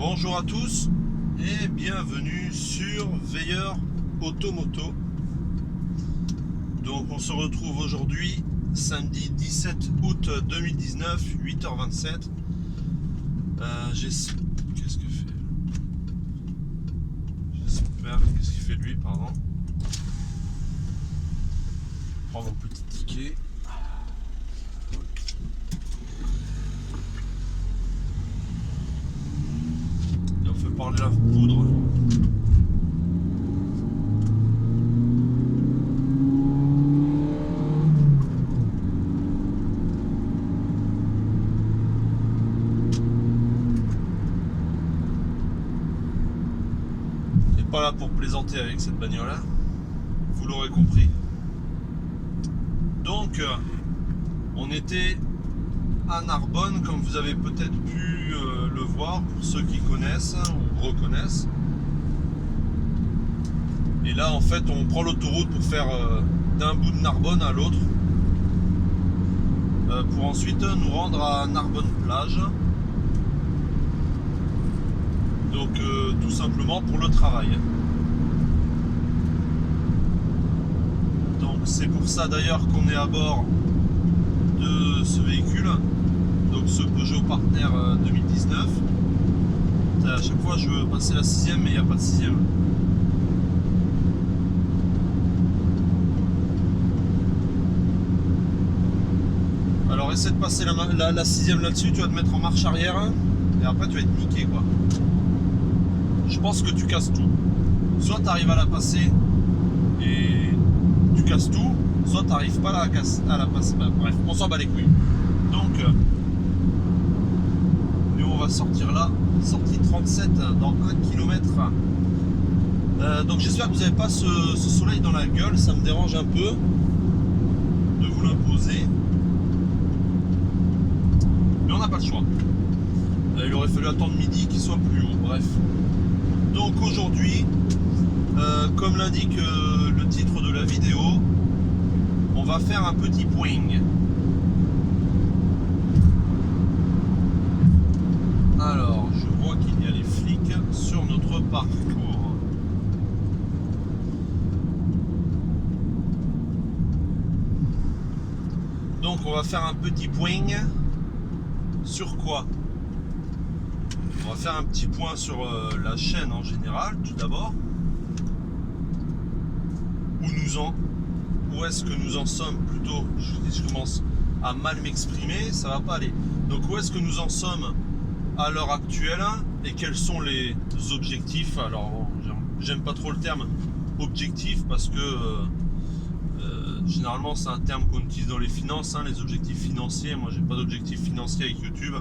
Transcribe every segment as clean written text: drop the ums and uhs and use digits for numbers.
Bonjour à tous et bienvenue sur Veilleur Automoto. Donc on se retrouve aujourd'hui samedi 17 août 2019, 8h27. Qu'est-ce que fait J'espère. Qu'est-ce qu'il fait lui, pardon. Je prends mon petit ticket. Et on fait parler la poudre. Pas là pour plaisanter avec cette bagnole là, vous l'aurez compris. Donc on était à Narbonne, comme vous avez peut-être pu le voir pour ceux qui connaissent ou reconnaissent. Et là en fait on prend l'autoroute pour faire d'un bout de Narbonne à l'autre pour ensuite nous rendre à Narbonne plage. Donc tout simplement pour le travail. Donc c'est pour ça d'ailleurs qu'on est à bord de ce véhicule, donc ce Peugeot Partner 2019. À chaque fois je veux passer la 6ème mais il n'y a pas de 6ème. Alors essaie de passer la 6ème là-dessus, tu vas te mettre en marche arrière et après tu vas être niqué quoi. Je pense que tu casses tout. Soit tu arrives à la passer et tu casses tout, soit tu n'arrives pas à la passer. Bah, bref, on s'en bat les couilles. Donc, nous on va sortir là, sortie 37 dans 1 km. Donc j'espère que vous n'avez pas ce soleil dans la gueule, ça me dérange un peu de vous l'imposer. Mais on n'a pas le choix. Il aurait fallu attendre midi qu'il soit plus haut, bref. Donc aujourd'hui, comme l'indique le titre de la vidéo, on va faire un petit point. Alors, je vois qu'il y a les flics sur notre parcours. Donc on va faire un petit point sur quoi ? On va faire un petit point sur la chaîne en général, tout d'abord. Où est-ce que nous en sommes plutôt, je commence à mal m'exprimer, ça va pas aller. Donc où est-ce que nous en sommes à l'heure actuelle et quels sont les objectifs. Alors j'aime pas trop le terme objectif parce que généralement c'est un terme qu'on utilise dans les finances, les objectifs financiers. Moi j'ai pas d'objectif financier avec YouTube,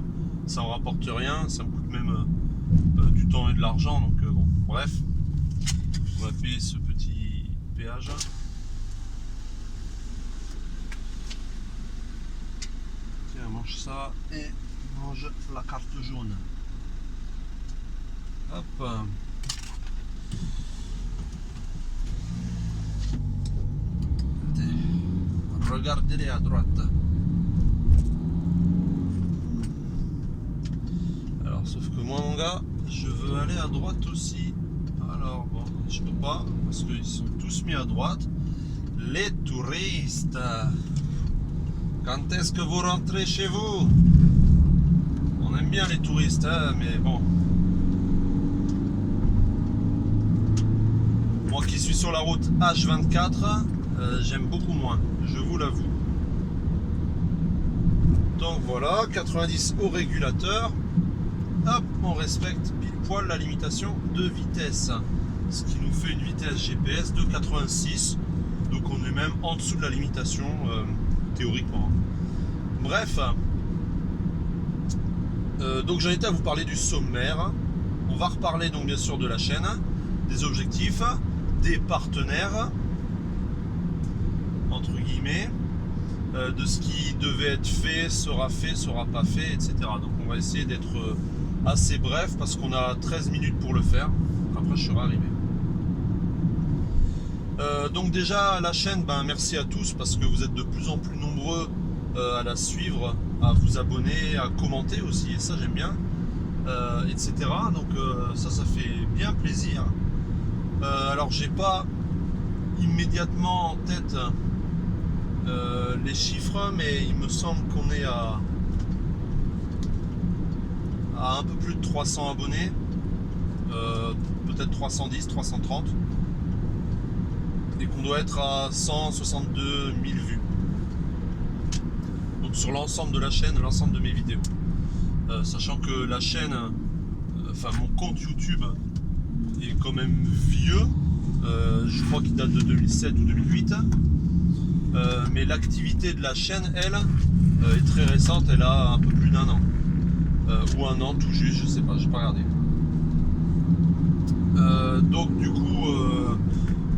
ça me rapporte rien, ça me coûte même du temps et de l'argent, donc bon, bref, on va payer ce petit péage. Tiens, mange ça et mange la carte jaune. Hop. Regardez-les à droite. Alors, sauf que moi, mon gars, je veux aller à droite aussi. Alors, bon, je peux pas parce qu'ils sont tous mis à droite. Les touristes. Quand est-ce que vous rentrez chez vous? On aime bien les touristes, mais bon. Moi qui suis sur la route H24, j'aime beaucoup moins, je vous l'avoue. Donc voilà, 90 au régulateur. Hop, on respecte pile poil la limitation de vitesse. Ce qui nous fait une vitesse GPS de 86. Donc on est même en dessous de la limitation théoriquement. Bref. Donc j'en étais à vous parler du sommaire. On va reparler donc bien sûr de la chaîne, des objectifs, des partenaires, entre guillemets, de ce qui devait être fait, sera pas fait, etc. Donc on va essayer d'être assez bref parce qu'on a 13 minutes pour le faire. Après je serai arrivé. Donc déjà la chaîne, merci à tous parce que vous êtes de plus en plus nombreux à la suivre, à vous abonner, à commenter aussi, et ça j'aime bien. etc. Donc ça fait bien plaisir. Alors j'ai pas immédiatement en tête les chiffres, mais il me semble qu'on est à un peu plus de 300 abonnés, peut-être 310, 330, et qu'on doit être à 162 000 vues. Donc sur l'ensemble de la chaîne, l'ensemble de mes vidéos. Sachant que la chaîne, mon compte YouTube est quand même vieux, je crois qu'il date de 2007 ou 2008, mais l'activité de la chaîne, elle, est très récente, elle a un peu plus d'1 an, ou 1 an tout juste, je sais pas, j'ai pas regardé. Donc du coup,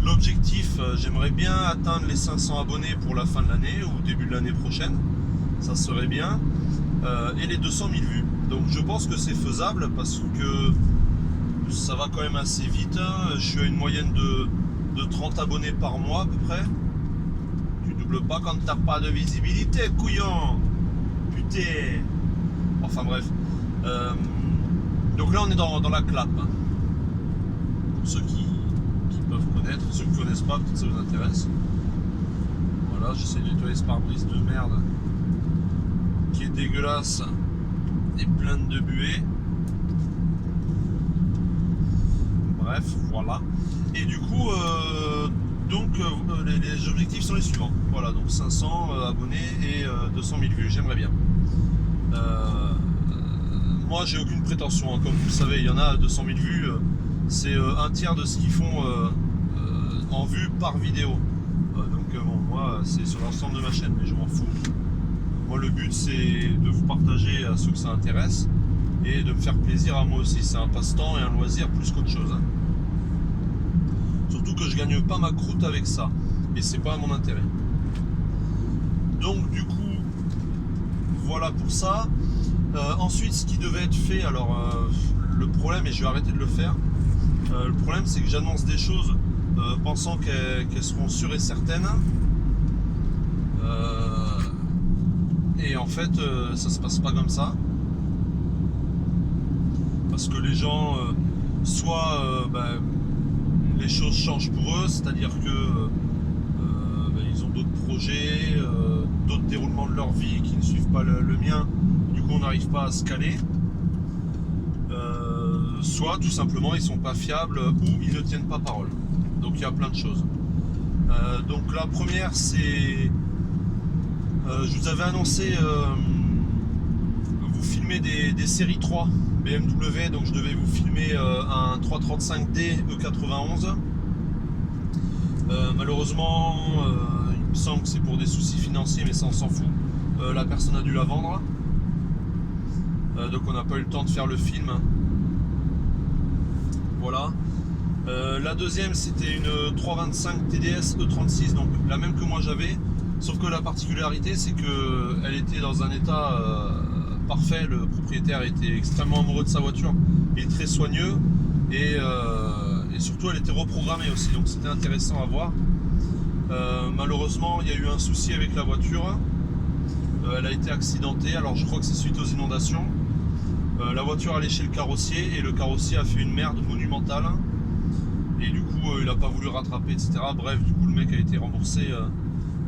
l'objectif, j'aimerais bien atteindre les 500 abonnés pour la fin de l'année ou début de l'année prochaine, ça serait bien, et les 200 000 vues. Donc je pense que c'est faisable parce que ça va quand même assez vite, hein. Je suis à une moyenne de 30 abonnés par mois à peu près. Tu doubles pas quand t'as pas de visibilité, couillon. Putain. Enfin bref. Donc là on est dans la clap. Pour ceux qui peuvent connaître, ceux qui ne connaissent pas, peut-être ça vous intéresse. Voilà, j'essaie de nettoyer ce pare-brise de merde qui est dégueulasse et pleine de buée. Bref, voilà. Et du coup, les objectifs sont les suivants. Voilà, donc 500 abonnés et 200 000 vues. J'aimerais bien. Moi, j'ai aucune prétention, hein. Comme vous le savez, il y en a 200 000 vues. C'est un tiers de ce qu'ils font en vues par vidéo. Moi, c'est sur l'ensemble de ma chaîne, mais je m'en fous. Moi, le but, c'est de vous partager à ceux que ça intéresse et de me faire plaisir à moi aussi. C'est un passe-temps et un loisir plus qu'autre chose, hein. Surtout que je gagne pas ma croûte avec ça et c'est pas à mon intérêt. Donc du coup, voilà pour ça. Ensuite, ce qui devait être fait, alors le problème, et je vais arrêter de le faire, le problème c'est que j'annonce des choses pensant qu'elles seront sûres et certaines, et en fait ça se passe pas comme ça, parce que les gens soit les choses changent pour eux, c'est-à-dire que ils ont d'autres projets, d'autres déroulements de leur vie qui ne suivent pas le mien, du coup on n'arrive pas à se caler, soit tout simplement ils sont pas fiables ou ils ne tiennent pas parole. Donc il y a plein de choses. Donc la première, c'est je vous avais annoncé vous filmer des séries 3 BMW, donc je devais vous filmer un 335D E91. Malheureusement, il me semble que c'est pour des soucis financiers, mais ça on s'en fout. La personne a dû la vendre, donc on n'a pas eu le temps de faire le film. Voilà. La deuxième, c'était une 325 TDS E36, donc la même que moi j'avais, sauf que la particularité, c'est que elle était dans un état parfait. Le propriétaire était extrêmement amoureux de sa voiture et très soigneux, et surtout elle était reprogrammée aussi, donc c'était intéressant à voir. Malheureusement, il y a eu un souci avec la voiture, elle a été accidentée. Alors je crois que c'est suite aux inondations. La voiture allait chez le carrossier et le carrossier a fait une merde monumentale, et du coup il n'a pas voulu rattraper, etc. Bref, du coup le mec a été remboursé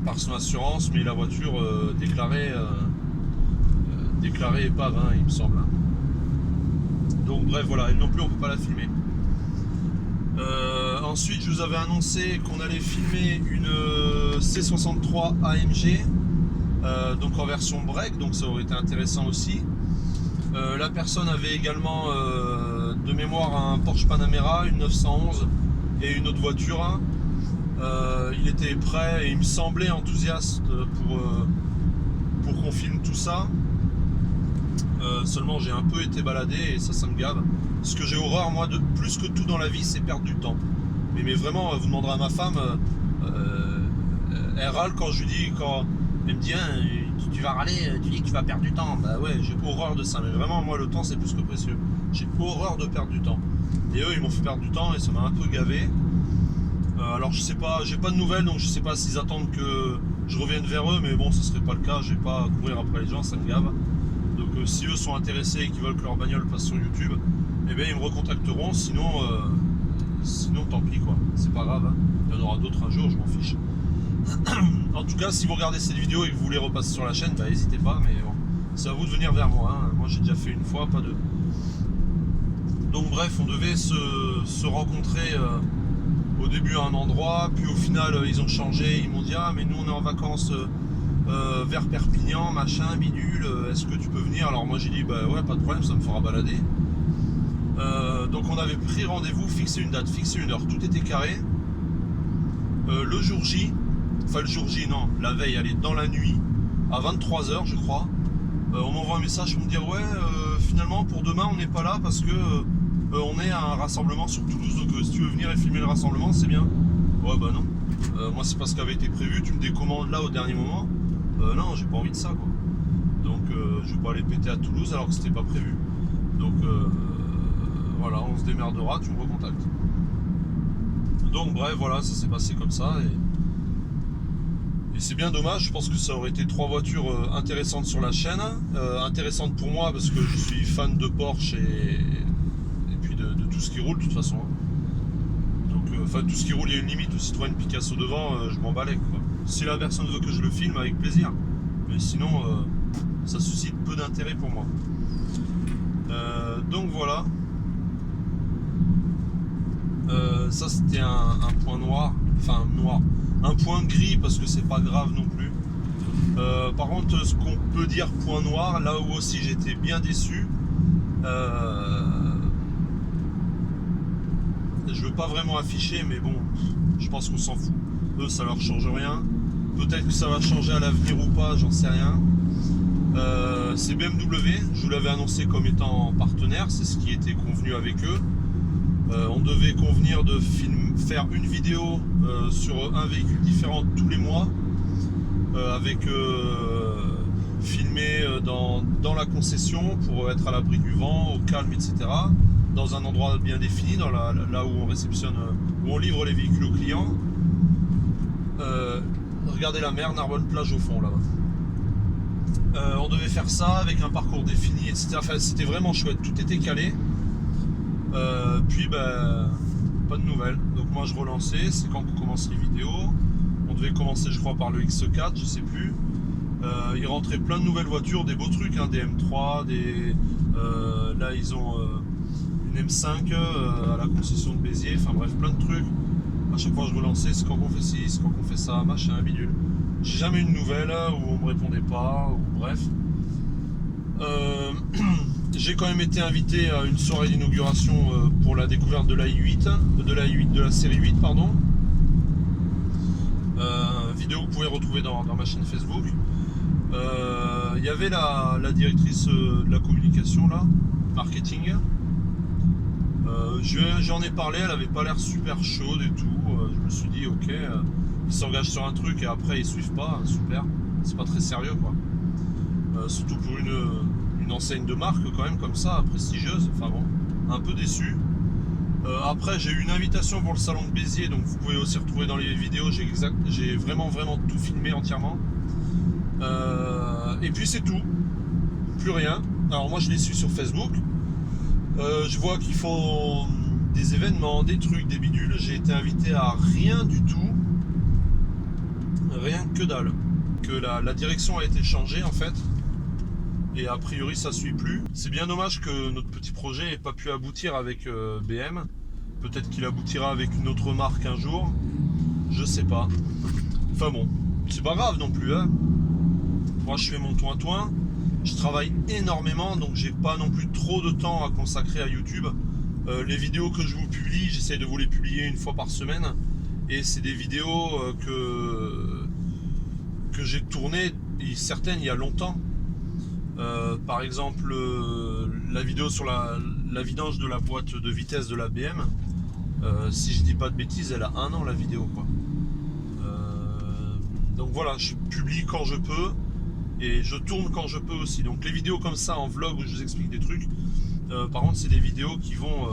par son assurance, mais la voiture déclarée épave, hein, il me semble. Donc bref, voilà, et non plus on peut pas la filmer. Ensuite, je vous avais annoncé qu'on allait filmer une C63 AMG, donc en version break, donc ça aurait été intéressant aussi. La personne avait également de mémoire un Porsche Panamera, une 911 et une autre voiture. Il était prêt et il me semblait enthousiaste pour qu'on filme tout ça. Seulement j'ai un peu été baladé et ça me gave. Ce que j'ai horreur, moi, de plus que tout dans la vie, c'est perdre du temps. Mais vraiment, vous demanderez à ma femme, elle râle quand je lui dis, quand elle me dit hein, tu vas râler, tu dis que tu vas perdre du temps. Bah ouais, j'ai horreur de ça. Mais vraiment, moi, le temps, c'est plus que précieux. J'ai horreur de perdre du temps. Et eux, ils m'ont fait perdre du temps et ça m'a un peu gavé. Alors je sais pas, j'ai pas de nouvelles, donc je sais pas s'ils attendent que je revienne vers eux, mais bon, ce serait pas le cas. Je vais pas courir après les gens, ça me gave. Donc si eux sont intéressés et qu'ils veulent que leur bagnole passe sur YouTube, eh bien ils me recontacteront, sinon tant pis quoi, c'est pas grave, hein. Il y en aura d'autres un jour, je m'en fiche. En tout cas, si vous regardez cette vidéo et que vous voulez repasser sur la chaîne, bah n'hésitez pas, mais bon, c'est à vous de venir vers moi, hein. Moi j'ai déjà fait une fois, pas deux. Donc bref, on devait se rencontrer au début à un endroit, puis au final ils ont changé, ils m'ont dit ah mais nous on est en vacances vers Perpignan, machin, bidule, est-ce que tu peux venir? Alors moi j'ai dit bah ouais pas de problème, ça me fera balader. Donc on avait pris rendez-vous, fixé une date, fixé une heure, tout était carré. Le jour J, enfin le jour J non, la veille, allez, dans la nuit, à 23 h je crois, on m'envoie un message pour me dire ouais finalement pour demain on n'est pas là parce que on est à un rassemblement sur Toulouse, donc si tu veux venir et filmer le rassemblement c'est bien. Ouais bah non, moi c'est pas ce qui avait été prévu, tu me décommandes là au dernier moment. Non, j'ai pas envie de ça quoi. Donc je vais pas aller péter à Toulouse alors que c'était pas prévu. Donc voilà, on se démerdera, tu me recontactes. Donc bref, voilà, ça s'est passé comme ça et c'est bien dommage. Je pense que ça aurait été 3 voitures intéressantes sur la chaîne, intéressantes pour moi parce que je suis fan de Porsche et puis de tout ce qui roule de toute façon. Donc enfin tout ce qui roule, il y a une limite. Au Citroën Picasso devant, je m'en balais quoi. Si la personne veut que je le filme, avec plaisir. Mais sinon, ça suscite peu d'intérêt pour moi. Donc voilà. Ça c'était un point noir. Enfin noir. Un point gris parce que c'est pas grave non plus. Par contre, ce qu'on peut dire point noir, là où aussi j'étais bien déçu. Je veux pas vraiment afficher, mais bon, je pense qu'on s'en fout. Eux, ça leur change rien. Peut-être que ça va changer à l'avenir ou pas, j'en sais rien. C'est BMW, je vous l'avais annoncé comme étant partenaire, c'est ce qui était convenu avec eux. On devait convenir de faire une vidéo sur un véhicule différent tous les mois, avec filmé dans la concession pour être à l'abri du vent, au calme, etc. Dans un endroit bien défini, là où on réceptionne, où on livre les véhicules aux clients. Regardez la mer, Narbonne-Plage au fond là-bas. On devait faire ça avec un parcours défini, etc. Enfin, c'était vraiment chouette, tout était calé. Puis bah, pas de nouvelles. Donc moi je relançais, c'est quand on commence les vidéos. On devait commencer je crois par le X4, je sais plus. Il rentrait plein de nouvelles voitures, des beaux trucs, hein, des M3, là ils ont une M5 à la concession de Béziers, enfin bref plein de trucs. À chaque fois je relançais, c'est quand on fait ci, c'est quand on fait ça, machin, bidule. J'ai jamais eu de nouvelles où on me répondait pas, ou bref. J'ai quand même été invité à une soirée d'inauguration pour la découverte de la i8, de la série 8 pardon. Vidéo que vous pouvez retrouver dans ma chaîne Facebook. Il y avait la directrice de la communication là, marketing. J'en ai parlé, elle avait pas l'air super chaude et tout. Je me suis dit ok, ils s'engagent sur un truc et après ils suivent pas, super. C'est pas très sérieux quoi. Surtout pour une enseigne de marque quand même comme ça, prestigieuse. Enfin bon, un peu déçu. Après j'ai eu une invitation pour le salon de Béziers, donc vous pouvez aussi retrouver dans les vidéos. J'ai vraiment tout filmé entièrement. Et puis c'est tout, plus rien. Alors moi je les suis sur Facebook. Je vois qu'ils font des événements, des trucs, des bidules. J'ai été invité à rien du tout, rien que dalle. Que la direction a été changée en fait, et a priori ça suit plus. C'est bien dommage que notre petit projet n'ait pas pu aboutir avec BM. Peut-être qu'il aboutira avec une autre marque un jour, je sais pas. Enfin bon, c'est pas grave non plus, hein. Moi je fais mon toin-toin. Je travaille énormément, donc j'ai pas non plus trop de temps à consacrer à YouTube. Les vidéos que je vous publie, j'essaie de vous les publier une fois par semaine. Et c'est des vidéos que j'ai tournées, certaines il y a longtemps. Par exemple, la vidéo sur la vidange de la boîte de vitesse de la BM. Si je dis pas de bêtises, elle a 1 an la vidéo quoi. Donc voilà, je publie quand je peux. Et je tourne quand je peux aussi. Donc les vidéos comme ça en vlog où je vous explique des trucs, par contre c'est des vidéos qui vont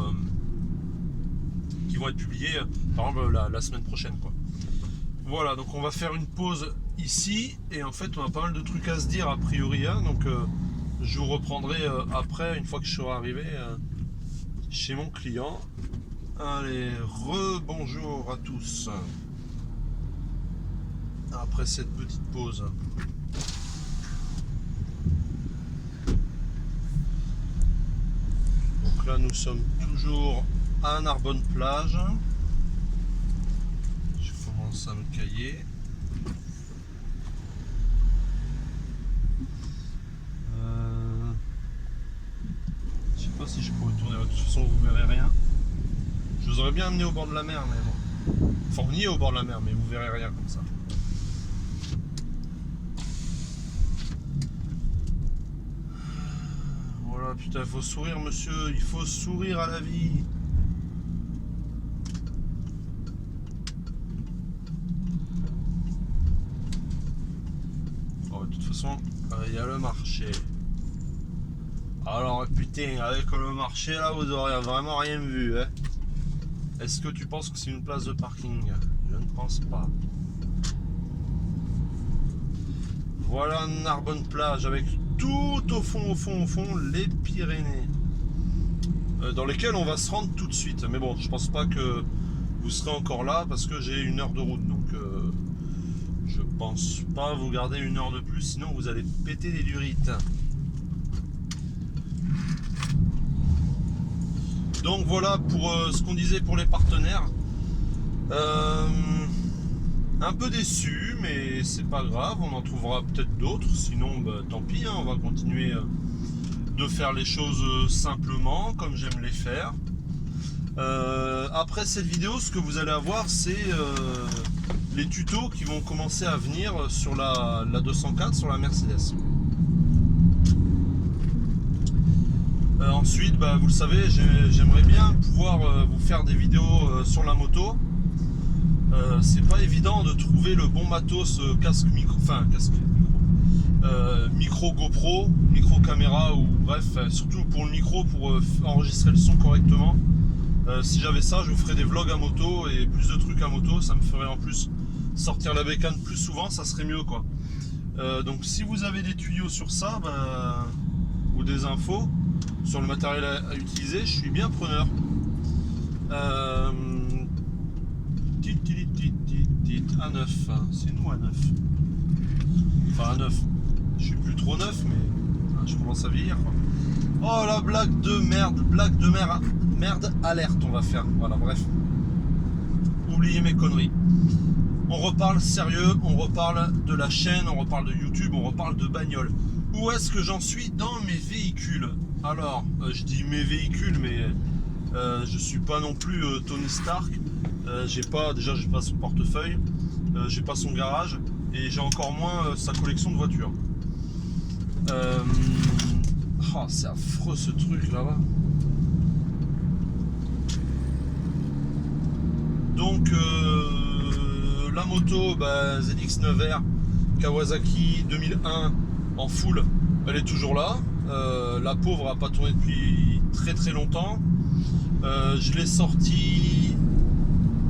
être publiées par exemple la semaine prochaine quoi. Voilà, donc on va faire une pause ici et en fait on a pas mal de trucs à se dire a priori, hein, donc Je vous reprendrai après, une fois que je serai arrivé chez mon client. Allez, rebonjour à tous. Après cette petite pause. Donc là, nous sommes toujours à Narbonne-Plage. Je commence à me cailler. Je sais pas si je pourrais tourner. De toute façon, vous verrez rien. Je vous aurais bien amené au bord de la mer, mais bon. Enfin, on y est au bord de la mer, mais vous verrez rien comme ça. Voilà, putain, il faut sourire, monsieur. Il faut sourire à la vie. Oh, de toute façon, il y a le marché. Alors, putain, avec le marché, là, vous aurez vraiment rien vu, hein. Est-ce que tu penses que c'est une place de parking? Je ne pense pas. Voilà Narbonne-Plage avec tout au fond, les Pyrénées. Dans lesquelles on va se rendre tout de suite. Mais bon, je pense pas que vous serez encore là parce que j'ai 1 heure de route. Donc je pense pas vous garder 1 heure de plus, sinon vous allez péter des durites. Donc voilà pour ce qu'on disait pour les partenaires. Un peu déçu, mais c'est pas grave, on en trouvera peut-être d'autres. Sinon, bah, tant pis, hein, on va continuer de faire les choses simplement, comme j'aime les faire. Après cette vidéo, ce que vous allez avoir, c'est les tutos qui vont commencer à venir sur la 204, sur la Mercedes. Ensuite, bah, vous le savez, j'aimerais bien pouvoir vous faire des vidéos sur la moto. C'est pas évident de trouver le bon matos micro GoPro, micro caméra ou bref, surtout pour le micro pour enregistrer le son correctement. Si j'avais ça, je vous ferais des vlogs à moto et plus de trucs à moto, ça me ferait en plus sortir la bécane plus souvent, ça serait mieux quoi. Donc si vous avez des tuyaux sur ça, bah, ou des infos sur le matériel à utiliser, je suis bien preneur. À 9, c'est nous à 9. Enfin à 9. Je suis plus trop neuf, mais je commence à vieillir quoi. Oh la blague de merde, merde alerte on va faire. Voilà, bref. Oubliez mes conneries. On reparle sérieux, on reparle de la chaîne, on reparle de YouTube, on reparle de bagnole. Où est-ce que j'en suis dans mes véhicules? Alors, je dis mes véhicules, mais je suis pas non plus Tony Stark. J'ai pas son portefeuille, j'ai pas son garage et j'ai encore moins sa collection de voitures. Oh, c'est affreux ce truc là-bas. Donc la moto bah, ZX9R Kawasaki 2001 en full, elle est toujours là. La pauvre a pas tourné depuis très longtemps. Je l'ai sortie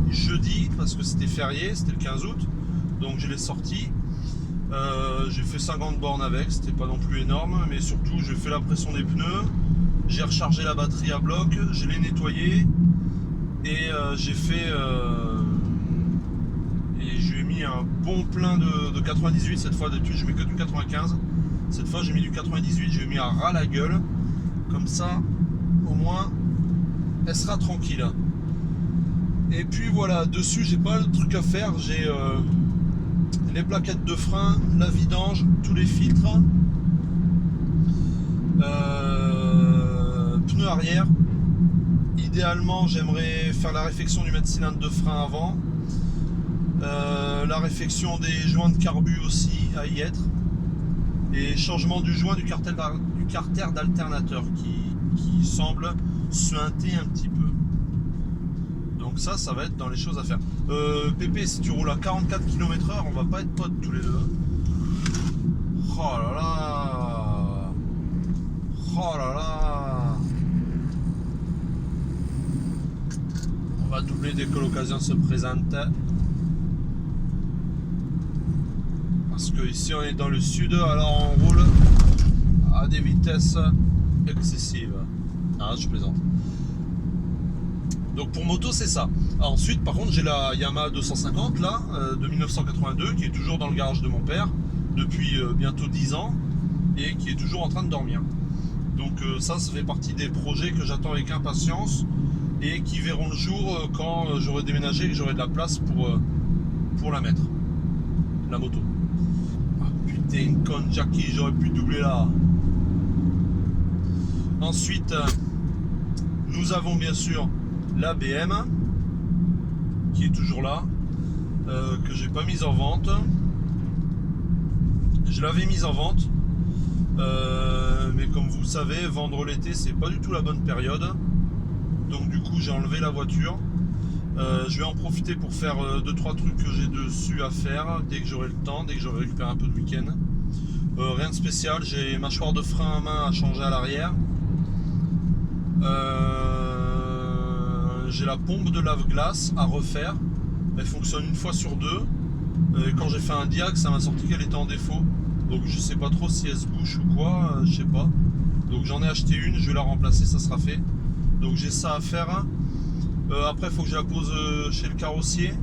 jeudi parce que c'était férié, c'était le 15 août, donc je l'ai sorti. J'ai fait 50 bornes avec, c'était pas non plus énorme, mais surtout j'ai fait la pression des pneus, j'ai rechargé la batterie à bloc, je l'ai nettoyé et j'ai fait et je lui ai mis un bon plein de 98 cette fois. D'habitude je mets que du 95, cette fois j'ai mis du 98, je lui ai mis à ras la gueule, comme ça au moins elle sera tranquille. Et puis voilà, dessus j'ai pas de truc à faire, j'ai les plaquettes de frein, la vidange, tous les filtres, pneus arrière. Idéalement j'aimerais faire la réfection du mètre-cylindre de frein avant, la réfection des joints de carbu aussi à y être, et changement du joint du carter d'alternateur qui semble suinter un petit peu. Donc ça va être dans les choses à faire. Pépé, si tu roules à 44 km/h, on va pas être potes tous les deux. Oh là là. Oh là là. On va doubler dès que l'occasion se présente. Parce que ici on est dans le sud, alors on roule à des vitesses excessives. Ah, je plaisante. Donc pour moto c'est ça. Ensuite par contre j'ai la Yamaha 250 là de 1982 qui est toujours dans le garage de mon père depuis bientôt 10 ans et qui est toujours en train de dormir. Donc ça fait partie des projets que j'attends avec impatience et qui verront le jour quand j'aurai déménagé et que j'aurai de la place pour la mettre, la moto. Ah, putain, une conne Jackie, j'aurais pu doubler là. Ensuite nous avons bien sûr la BM qui est toujours là, que j'ai pas mise en vente. Je l'avais mise en vente, mais comme vous le savez, vendre l'été c'est pas du tout la bonne période. Donc du coup j'ai enlevé la voiture. Je vais en profiter pour faire 2-3 trucs que j'ai dessus à faire dès que j'aurai le temps, dès que j'aurai récupéré un peu de week-end. Rien de spécial, j'ai mâchoire de frein à main à changer à l'arrière. J'ai la pompe de lave-glace à refaire. Elle fonctionne une fois sur deux. Et quand j'ai fait un diag, ça m'a sorti qu'elle était en défaut. Donc je sais pas trop si elle se bouche ou quoi, je sais pas. Donc j'en ai acheté une, je vais la remplacer, ça sera fait. Donc j'ai ça à faire. Après il faut que je la pose chez le carrossier.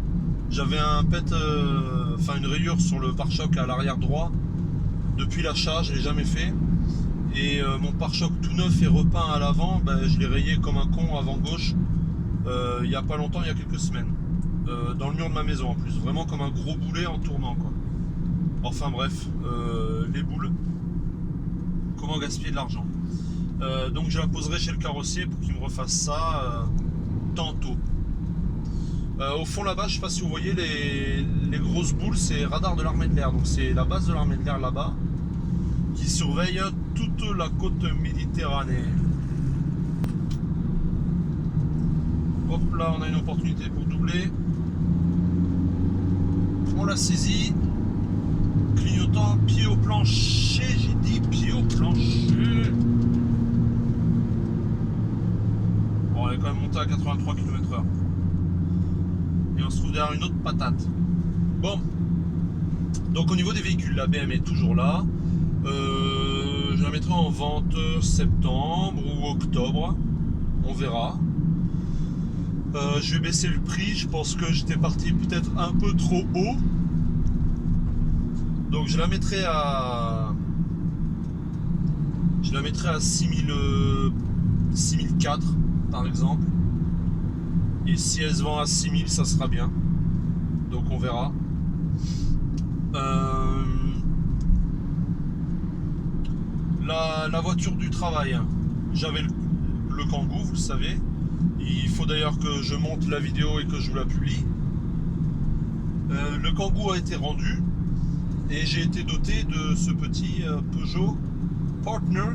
J'avais un pet, une rayure sur le pare-choc à l'arrière droit. Depuis l'achat, je l'ai jamais fait. Et mon pare-choc tout neuf et repeint à l'avant, je l'ai rayé comme un con avant gauche. Il y a pas longtemps, il y a quelques semaines. Dans le mur de ma maison en plus. Vraiment comme un gros boulet en tournant quoi. Enfin bref, les boules. Comment gaspiller de l'argent. Donc je la poserai chez le carrossier pour qu'il me refasse ça tantôt. Au fond là-bas, je sais pas si vous voyez les grosses boules, c'est radar de l'armée de l'air. Donc c'est la base de l'armée de l'air là-bas qui surveille toute la côte méditerranée. Hop là, on a une opportunité pour doubler. On l'a saisi. Clignotant, pied au plancher. J'ai dit pied au plancher. Bon, on est quand même monté à 83 km/h. Et on se trouve derrière une autre patate. Bon. Donc au niveau des véhicules, la BM est toujours là. Je la mettrai en vente septembre ou octobre. On verra. Je vais baisser le prix, je pense que j'étais parti peut-être un peu trop haut. Donc je la mettrai à 6004 par exemple. Et si elle se vend à 6000, ça sera bien. Donc on verra. La voiture du travail, j'avais le Kangoo, vous le savez. Il faut d'ailleurs que je monte la vidéo et que je vous la publie. Le Kangoo a été rendu et j'ai été doté de ce petit Peugeot Partner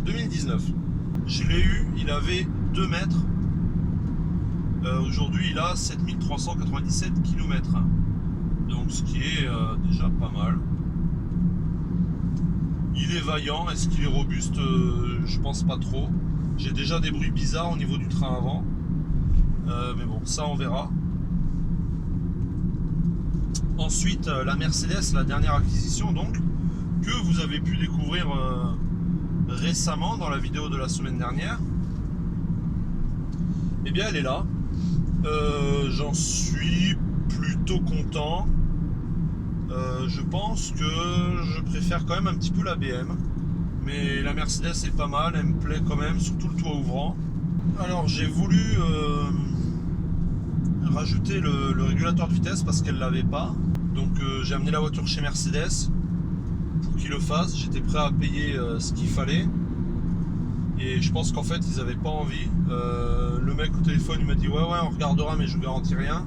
2019. Je l'ai eu, il avait 2 mètres. Aujourd'hui il a 7397 km. Donc ce qui est déjà pas mal. Il est vaillant, est-ce qu'il est robuste? Je pense pas trop. J'ai déjà des bruits bizarres au niveau du train avant. Mais bon, ça on verra. Ensuite, la Mercedes, la dernière acquisition donc, que vous avez pu découvrir récemment dans la vidéo de la semaine dernière. Eh bien, elle est là. J'en suis plutôt content. Je pense que je préfère quand même un petit peu la BM. Mais la Mercedes est pas mal, elle me plaît quand même, surtout le toit ouvrant. Alors j'ai voulu rajouter le régulateur de vitesse parce qu'elle l'avait pas. Donc j'ai amené la voiture chez Mercedes pour qu'ils le fassent. J'étais prêt à payer ce qu'il fallait. Et je pense qu'en fait ils n'avaient pas envie. Le mec au téléphone il m'a dit ouais on regardera mais je vous garantis rien.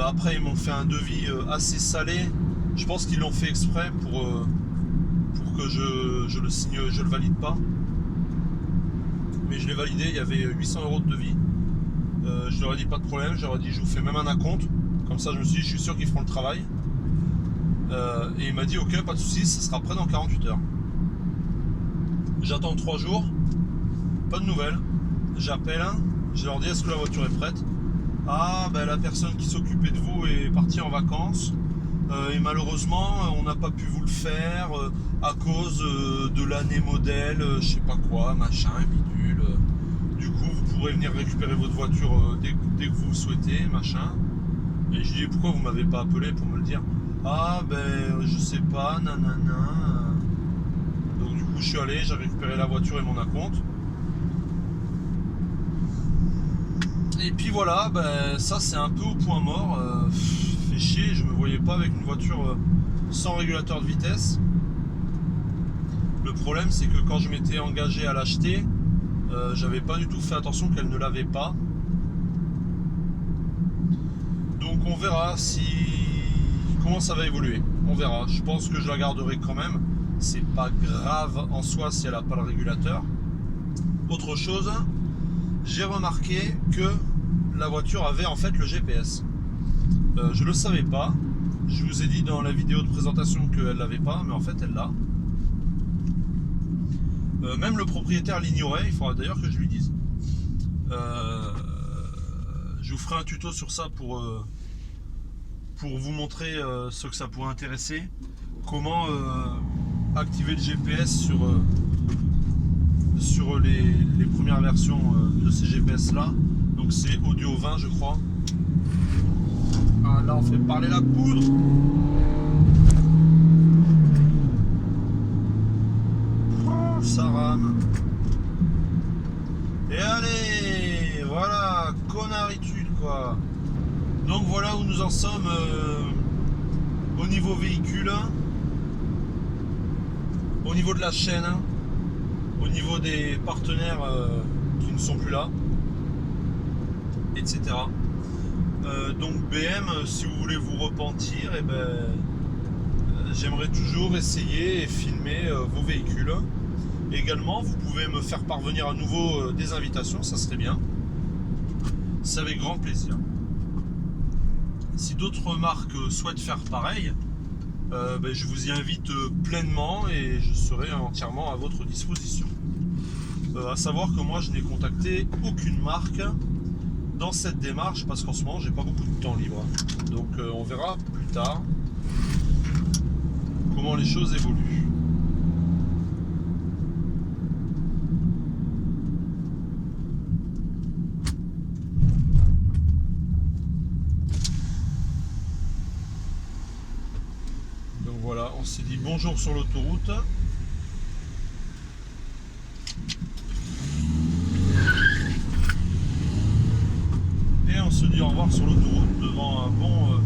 Après ils m'ont fait un devis assez salé. Je pense qu'ils l'ont fait exprès pour que je le signe, je le valide pas. Mais je l'ai validé, il y avait 800 € de devis. Je leur ai dit pas de problème, je leur ai dit je vous fais même un acompte. Comme ça je me suis dit je suis sûr qu'ils feront le travail. Et il m'a dit ok pas de soucis, ça sera prêt dans 48 heures. J'attends 3 jours, pas de nouvelles. J'appelle, je leur dis est-ce que la voiture est prête? Ah ben la personne qui s'occupait de vous est partie en vacances. et malheureusement on n'a pas pu vous le faire à cause de l'année modèle, je sais pas quoi, machin, bidule. Du coup vous pourrez venir récupérer votre voiture dès que vous le souhaitez, machin. Et je dis pourquoi vous m'avez pas appelé pour me le dire? Ah ben je sais pas, nanana. Donc du coup je suis allé, j'ai récupéré la voiture et mon acompte. Et puis voilà, ben, ça c'est un peu au point mort. Fait chier, je me voyais pas avec une voiture sans régulateur de vitesse. Le problème c'est que quand je m'étais engagé à l'acheter, j'avais pas du tout fait attention qu'elle ne l'avait pas. Donc on verra comment ça va évoluer. On verra. Je pense que je la garderai quand même. C'est pas grave en soi si elle n'a pas le régulateur. Autre chose, j'ai remarqué que la voiture avait en fait le GPS. Je le savais pas. Je vous ai dit dans la vidéo de présentation qu'elle l'avait pas, mais en fait elle l'a. Même le propriétaire l'ignorait. Il faudra d'ailleurs que je lui dise. Je vous ferai un tuto sur ça pour vous montrer ce que ça pourrait intéresser. Comment activer le GPS sur les premières versions de ces GPS là. Donc c'est Audio 20 je crois. Ah là on fait parler la poudre. Oh, ça rame. Et allez, voilà, connaritude quoi. Donc voilà où nous en sommes au niveau véhicule, au niveau de la chaîne, au niveau des partenaires qui ne sont plus là, etc. Donc BM, si vous voulez vous repentir, eh ben, j'aimerais toujours essayer et filmer vos véhicules. Également, vous pouvez me faire parvenir à nouveau des invitations, ça serait bien. C'est avec grand plaisir. Si d'autres marques souhaitent faire pareil, ben, je vous y invite pleinement et je serai entièrement à votre disposition. À savoir que moi je n'ai contacté aucune marque dans cette démarche parce qu'en ce moment j'ai pas beaucoup de temps libre. Donc on verra plus tard comment les choses évoluent. Donc voilà, on s'est dit bonjour sur l'autoroute. On se dit au revoir sur l'autoroute devant un bon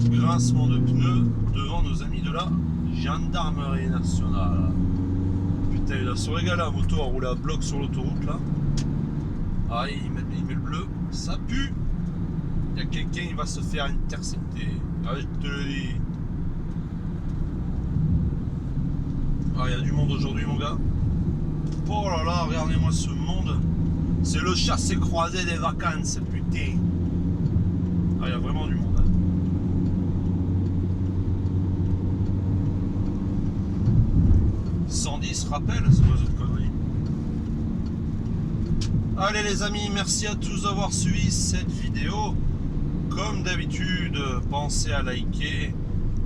grincement de pneus devant nos amis de la gendarmerie nationale. Putain, il a se régalé à moto à rouler à bloc sur l'autoroute là. Ah, il met le bleu, ça pue. Il y a quelqu'un qui va se faire intercepter. Ah, je te le dis. Ah, il y a du monde aujourd'hui mon gars. Oh là là, regardez-moi ce monde. C'est le chassé-croisé des vacances, putain. Ah, il y a vraiment du monde. Hein. « 110 rappel, c'est quoi cette connerie? Allez les amis, merci à tous d'avoir suivi cette vidéo. Comme d'habitude, pensez à liker,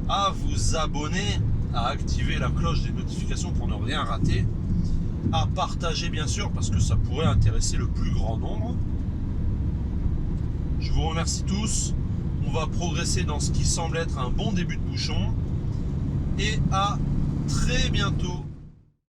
à vous abonner, à activer la cloche des notifications pour ne rien rater. À partager bien sûr parce que ça pourrait intéresser le plus grand nombre. Je vous remercie tous. On va progresser dans ce qui semble être un bon début de bouchon. Et à très bientôt.